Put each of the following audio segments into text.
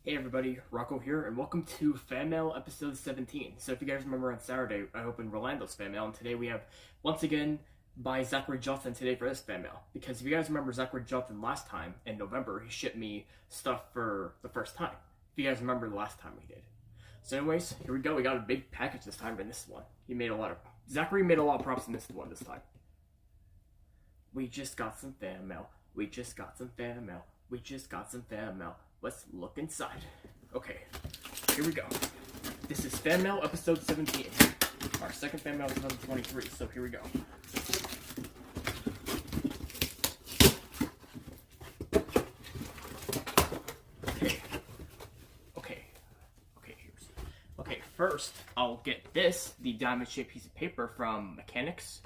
Hey everybody, Rocco here, and welcome to Fan Mail episode 17. So if you guys remember on Saturday, I opened Rolando's Fan Mail, and today we have, once again, by Zackary Johnson today for this Fan Mail. Because if you guys remember Zackary Johnson last time, in November, he shipped me stuff for the first time. If you guys remember the last time we did. So anyways, here we go, we got a big package this time in this one. Zackary made a lot of props in this one this time. We just got some fan mail. We just got some fan mail. We just got some fan mail. Let's look inside. Okay, here we go. This is Fan Mail episode 17. Our second Fan Mail of 2023, so here we go. Okay, first, I'll get this, the diamond-shaped piece of paper from Mechanics.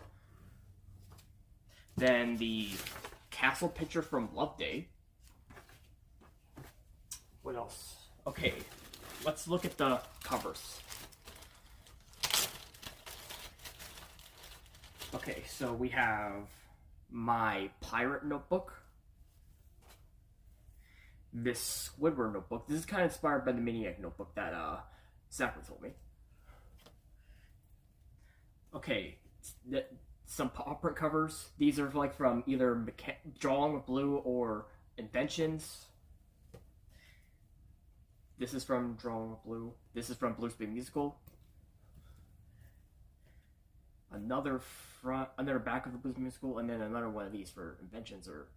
Then the castle picture from Love Day. What else? Okay, let's look at the covers. Okay, so we have my pirate notebook. This Squidward notebook. This is kind of inspired by the Maniac notebook that Zackary told me. Okay, some paw print covers. These are like from either Drawing with Blue or Inventions. This is from Drawing with Blue. This is from Blue Speed Musical. Another back of the Blue Speed Musical, and then another one of these for Inventions or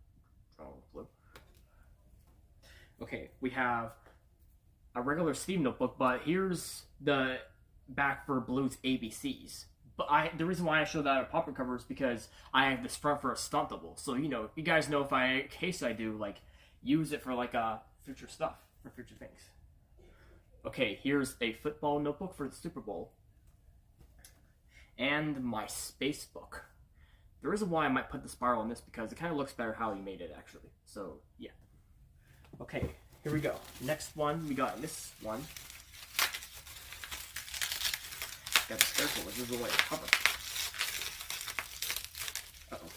Drawing with Blue. Okay, we have a regular Steve notebook, but here's the back for Blue's ABCs. But the reason why I show that on pop-up cover is because I have this front for a stunt double. So, you know, you guys know in case I do, like, use it for, like, future stuff, for future things. Okay, here's a football notebook for the Super Bowl. And my space book. The reason why I might put the spiral in this because it kind of looks better how he made it, actually. So, yeah. Okay, here we go. Next one we got in this one. Gotta be careful, this is the way to cover. Uh-oh.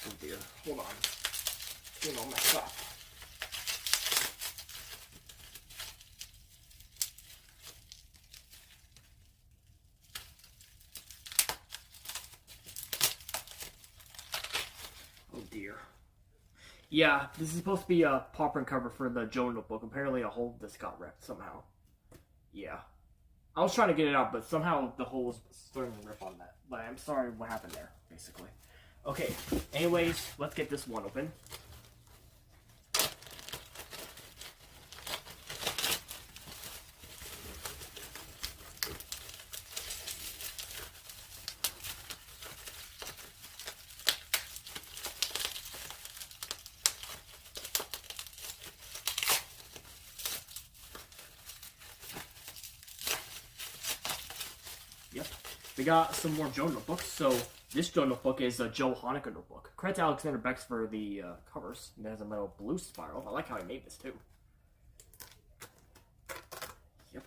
Oh dear, hold on. Getting all messed up. Oh dear. Yeah, this is supposed to be a paw print cover for the Joe notebook. Apparently a hole just got ripped somehow. Yeah. I was trying to get it out, but somehow the hole was starting to rip on that. But I'm sorry what happened there, basically. Okay, anyways, let's get this one open. Yep, we got some more Joe notebooks, so this Joe notebook is a Joe Hanukkah notebook. Credit to Alexander Bex for the covers. It has a metal blue spiral. I like how he made this, too. Yep.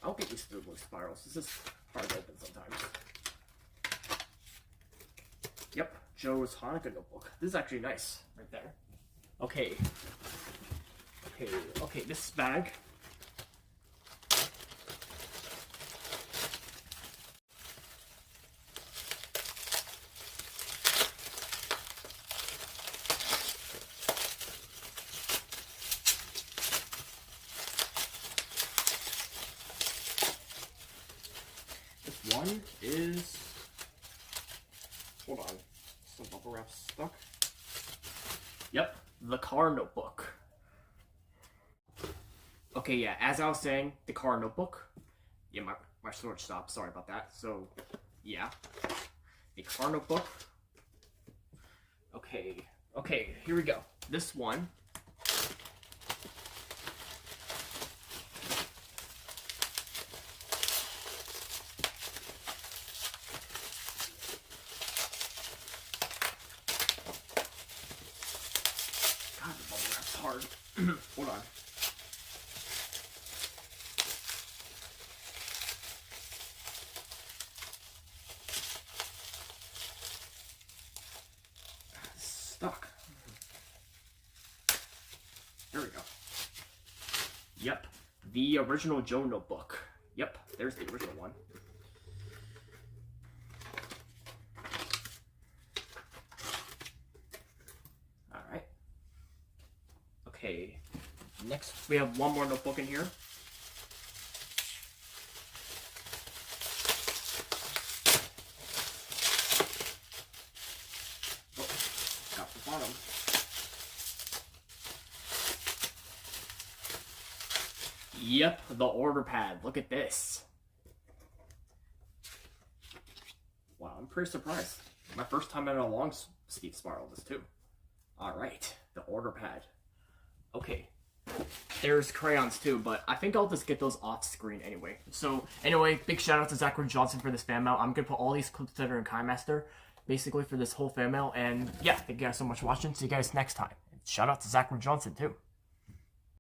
I'll get used to the blue spirals. This is hard to open sometimes. Yep, Joe's Hanukkah notebook. This is actually nice, right there. Okay, this bag. One is, hold on, some bubble wrap stuck. Yep, the car notebook. Okay, yeah, as I was saying, the car notebook. Yeah, my storage stopped, sorry about that. So, yeah, a car notebook. Okay, here we go. This one. God, the bubble wrap's hard. Hold on. Stuck. There we go. Yep, the original Joe notebook. Yep, there's the original one. Alright. Okay, next we have one more notebook in here. Oh, got the bottom. Yep, the order pad. Look at this. Wow, I'm pretty surprised. My first time at a long sleeve spiral, this too. Alright, the order pad. Okay, there's crayons too, but I think I'll just get those off screen anyway. So, anyway, big shout out to Zackary Johnson for this fan mail. I'm gonna put all these clips that are in KaiMaster, basically for this whole fan mail. And yeah, thank you guys so much for watching. See you guys next time. Shout out to Zackary Johnson too.